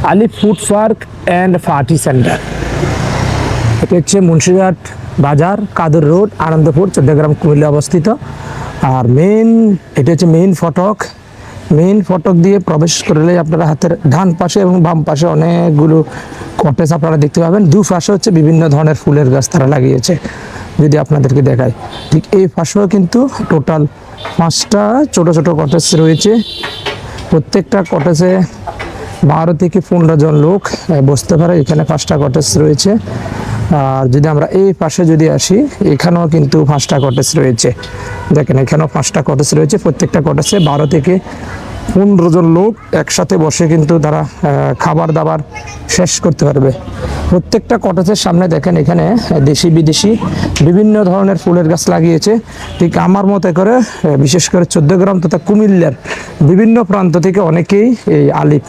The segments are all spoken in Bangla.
Alif food park and party centre. এটা হচ্ছে মুন্সিরহাট বাজার, কাদের রোড, আনন্দপুর, চট্টগ্রাম, কুমিল্লা অবস্থিত। আর এটা হচ্ছে মেইন ফটক দিয়ে প্রবেশ করলে আপনারা হাতের ডান পাশে এবং বাম পাশে অনেকগুলো কটেজ আপনারা দেখতে পাবেন। দুপাশে হচ্ছে বিভিন্ন ধরনের ফুলের গাছ তারা লাগিয়েছে। যদি আপনাদেরকে দেখায়, ঠিক এই পাশেও কিন্তু টোটাল 5টা ছোট ছোট কটেজ রয়েছে। প্রত্যেকটা কটেজে 12 থেকে 15 জন লোক বসতে পারে। এখানে 5টা কটেজ রয়েছে। আর যদি আমরা এই পাশে যদি আসি, এখানেও কিন্তু 5টা কটেজ রয়েছে। দেখেন এখানেও 5টা কটেজ রয়েছে। প্রত্যেকটা কটেজে 12 থেকে 15 জন লোক একসাথে বসে কিন্তু তারা খাবার দাবার শেষ করতে পারবে। প্রত্যেকটা কটেজের সামনে দেখেন এখানে দেশি বিদেশি বিভিন্ন ধরনের ফুলের গাছ লাগিয়েছে। ঠিক আমার মতে করে বিশেষ করে চট্টগ্রাম তথা কুমিল্লার বিভিন্ন প্রান্ত থেকে অনেকেই এই আলিফ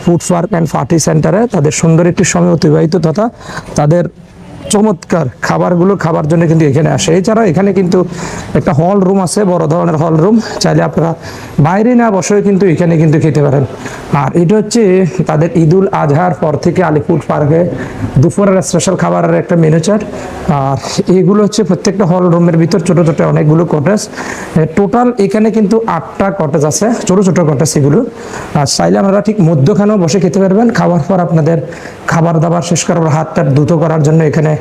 ফুড পার্ক অ্যান্ড পার্টি সেন্টারে তাদের সুন্দর একটি সময় অতিবাহিত তথা তাদের চমৎকার খাবারগুলো খাবার জন্য কিন্তু এখানে আসে। এছাড়াও এখানে কিন্তু একটা হল রুম আছে, বড় ধরনের হল রুম। চাইলে আপনারা বাইরে না বসেও কিন্তু এখানে কিন্তু খেতে পারেন। আর এটা হচ্ছে তাদের ঈদুল আজহার পর থেকে আলিফ ফুড পার্কে দুপুরের স্পেশাল খাবারের একটা মেনু চার্ট। আর এগুলো হচ্ছে প্রত্যেকটা হল রুমের ভিতর ছোটো ছোটো অনেকগুলো কটেজ। টোটাল এখানে কিন্তু 8টা কটেজ আছে, ছোটো ছোটো কটেজ এগুলো। আর চাইলে আপনারা ঠিক মধ্যখানেও বসে খেতে পারবেন। খাওয়ার পর আপনাদের খাবার দাবার শেষ করার পর হাতটা দ্রুত করার জন্য এখানে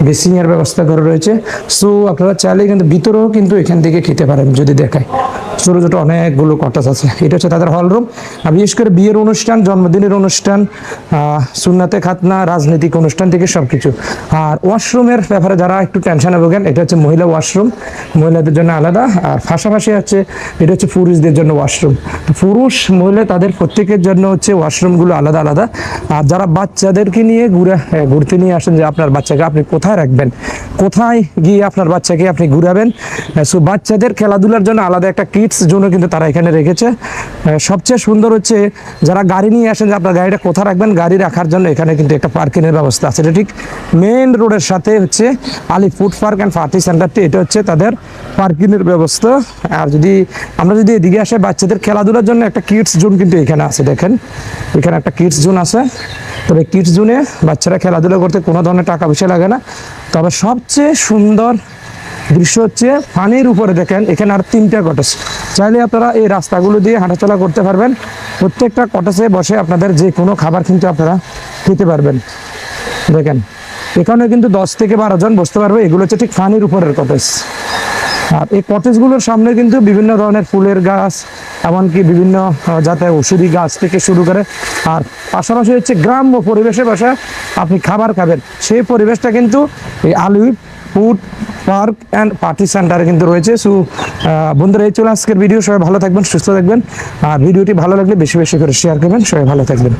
বেসিংয়ের ব্যবস্থা করা রয়েছে। সো আপনারা চাইলে কিন্তু ভিতরেও কিন্তু এখান থেকে খেতে পারেন। যদি দেখায় ছোটো ছোটো অনেকগুলো কটেজ আছে। এটা হচ্ছে তাদের হল রুম। আর বিশেষ করে বিয়ের অনুষ্ঠান, জন্মদিনের অনুষ্ঠান, সুন্নাতে খাতনা, রাজনৈতিক অনুষ্ঠান থেকে সব কিছু। আর ওয়াশরুমের ব্যাপারে যারা একটু টেনশনে ভোগেন, এটা হচ্ছে মহিলা ওয়াশরুম, মহিলাদের জন্য আলাদা। আর পাশাপাশি হচ্ছে এটা হচ্ছে পুরুষদের জন্য ওয়াশরুম। পুরুষ মহিলা তাদের প্রত্যেকের জন্য হচ্ছে ওয়াশরুমগুলো আলাদা আলাদা। আর যারা বাচ্চাদেরকে নিয়ে ঘুরতে নিয়ে আসেন, যে আপনার বাচ্চাকে আপনি কোথায় রাখবেন, কোথায় গিয়ে আপনার বাচ্চাকে আপনি ঘুরাবেন, সো বাচ্চাদের খেলাধুলার জন্য আলাদা একটা কিডস জোনও কিন্তু তারা এখানে রেখেছে। সবচেয়ে সুন্দর হচ্ছে যারা গাড়ি নিয়ে আসেন, যে আপনার গাড়িটা কোথায় রাখবেন, গাড়ি রাখার জন্য এখানে কিন্তু একটা পার্কিংয়ের ব্যবস্থা আছে। এটা ঠিক মেইন রোডের সাথে হচ্ছে আলিফ ফুড পার্ক অ্যান্ড পার্টি সেন্টারটি, এটা হচ্ছে তাদের পার্কিংয়ের ব্যবস্থা। আর আমরা যদি এদিকে আসে, বাচ্চাদের খেলাধুলার জন্য একটা কিডস জোন কিন্তু এখানে আছে। দেখেন এখানে একটা কিডস জোন আছে। তবে কিডস জোনে বাচ্চারা খেলাধুলা করতে কোনো ধরনের টাকা পয়সা লাগে না। তবে সবচেয়ে সুন্দর দৃশ্য হচ্ছে পানির উপরে দেখেন এখানে আর 3টা কটেজ। চাইলে আপনারা এই রাস্তাগুলো দিয়ে হাঁটাচলা করতে পারবেন। প্রত্যেকটা কটেজে বসে আপনাদের যে কোনো খাবার কিন্তু আপনারা খেতে পারবেন। দেখেন এখানে কিন্তু 10 থেকে 12 জন বসতে পারবে। এগুলো হচ্ছে ঠিক পানির উপরের কটেজ। আর এই কটেজগুলোর সামনে কিন্তু বিভিন্ন ধরনের ফুলের গাছ, এমনকি বিভিন্ন জাতের ওষুধি গাছ থেকে শুরু করে। আর পাশাপাশি হচ্ছে গ্রাম্য পরিবেশে বসে আপনি খাবার খাবেন, সেই পরিবেশটা কিন্তু এই আলিফ ফুড পার্ক অ্যান্ড পার্টি সেন্টারে কিন্তু রয়েছে। সো বন্ধুরা, এই চলে আজকের ভিডিও। সবাই ভালো থাকবেন, সুস্থ থাকবেন। আর ভিডিওটি ভালো লাগলে বেশি বেশি করে শেয়ার করবেন। সবাই ভালো থাকবেন।